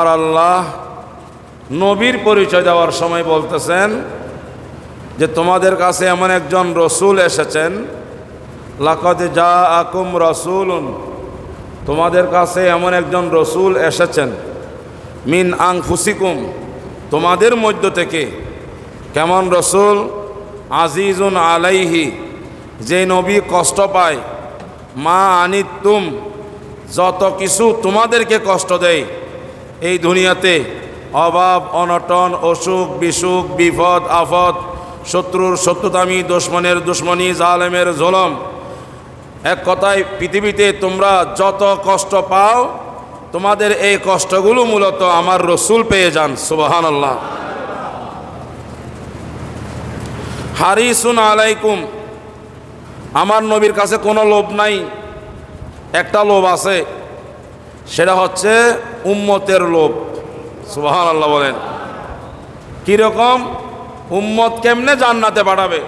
আর আল্লাহ নবীর পরিচয় দেওয়ার সময় বলতেছেন যে তোমাদের কাছে এমন একজন রসুল এসেছেন, লাকাদ জাআকুম রাসূলুন, তোমাদের কাছে এমন একজন রসুল এসেছেন, মিন আনফুসিকুম, তোমাদের মধ্য থেকে। কেমন রসুল? আজিজুন আলাইহি, যে নবী কষ্ট পায়, মা আনিতুম, যত কিছু তোমাদেরকে কষ্ট দেয় এই দুনিয়াতে, অভাব অনটন, অসুখ বিসুখ, বিপদ আফত, শত্রুর শত্রুতামি, দুশমনের দুশমনি, জালেমের জুলুম, এক কথায় পৃথিবীতে তোমরা যত কষ্ট পাও, তোমাদের এই কষ্টগুলো মূলত আমার রসুল পেয়ে যান। সুবহানাল্লাহ। হারিসুন আলাইকুম, আমার নবীর কাছে কোনো লোভ নাই, একটা লোভ আছে, সেটা হচ্ছে উম্মতের লোভ। সুবহানাল্লাহ বলেন। কীরকম? উম্মত কেমনে জান্নাতে পাঠাবে,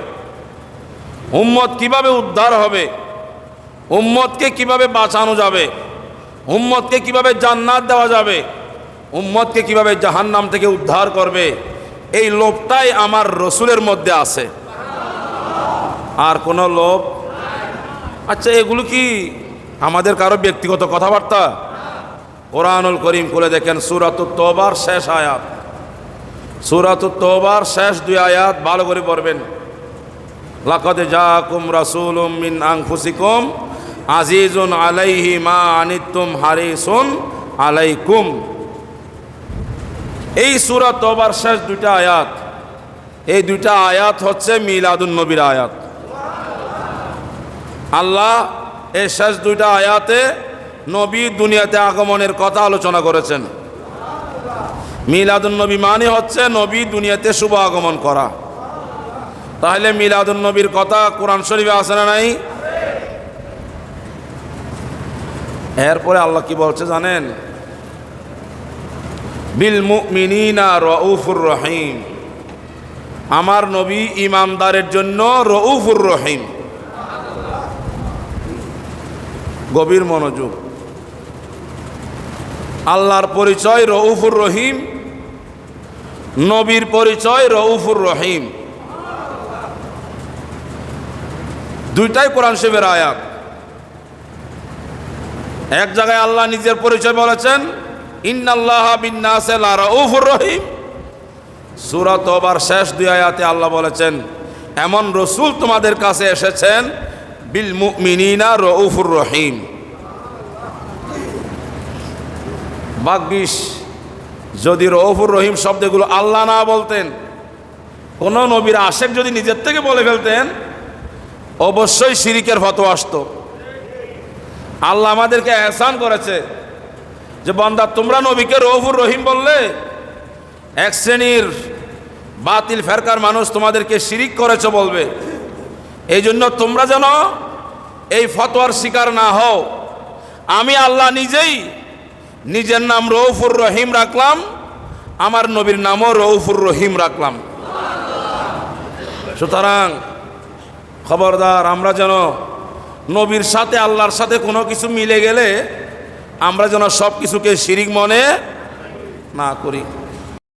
উম্মত কিভাবে উদ্ধার হবে, উম্মতকে কিভাবে বাঁচানো যাবে, উম্মতকে কিভাবে জান্নাত দেওয়া যাবে, উম্মতকে কিভাবে জাহান্নাম থেকে উদ্ধার করবে, এই লোভটাই আমার রসুলের মধ্যে আছে, আর কোনো লোভ। আচ্ছা, এগুলো কি আমাদের কারো ব্যক্তিগত কথাবার্তা? কোরআনুল করিম খুলে দেখেন, সূরাতুত তওবার শেষ আয়াত, সূরাতুত তওবার শেষ দুই আয়াত ভালো করে পড়বেন। লাকাদ জাআকুম রাসূলুম মিন আনফুসিকুম আজিজুন আলাইহি মা আনিতুম হারিসুন আলাইকুম। এই সূরা তওবার শেষ দুইটা আয়াত, এই দুইটা আয়াত হচ্ছে মিলাদুন নবীর আয়াত। আল্লাহ এই শেষ দুইটা আয়াতে নবী দুনিয়াতে আগমনের কথা আলোচনা করেছেন। মিলাদুন নবী মানে হচ্ছে নবী দুনিয়াতে শুভ আগমন করা। তাহলে মিলাদুন নবীর কথা কোরআন শরীফে আছে না নাই? এরপরে আল্লাহ কি বলছে জানেন? বিল মুমিনিনা রাউফুর রহিম, আমার নবী ইমানদারের জন্য রাউফুর রহিম। গভীর মনোযোগ। আল্লাহর পরিচয় রাউফুর রহিম, নবীর পরিচয় রাউফুর রহিম, দুইটাই কোরআন শরীফের আয়াত। এক জায়গায় আল্লাহ নিজের পরিচয় বলেছেন, ইন্নাল্লাহা বিন-নাসি লারাউফুর রহিম। সূরা তওবার শেষ দুই আয়াতে আল্লাহ বলেছেন, এমন রসুল তোমাদের কাছে এসেছেন, বিল মুমিনিনা রাউফুর রহিম। ভাগ্যিস যদি রাউফুর রহিম শব্দগুলো আল্লাহ না বলতেন, কোন নবীর আশেক যদি নিজের থেকে বলে ফেলতেন, অবশ্যই শিরিকের ফতোয়া আসতো। আল্লাহ আমাদেরকে এহসান করেছে যে বান্দা তোমরা নবীকে রাউফুর রহিম বললে, এক শ্রেণীর বাতিল ফেরকার মানুষ তোমাদেরকে শিরিক করেছে বলবে। এই জন্য তোমরা যেন এই ফতোয়ার শিকার না হও, আমি আল্লাহ নিজেই নিজের নাম রাউফুর রহিম রাখলাম, আমার নবীর নামও রাউফুর রহিম রাখলাম। সুতরাং খবরদার, আমরা যেন নবীর সাথে আল্লাহর সাথে কোনো কিছু মিলে গেলে আমরা যেন সব কিছুকে শিরিক মনে না করি।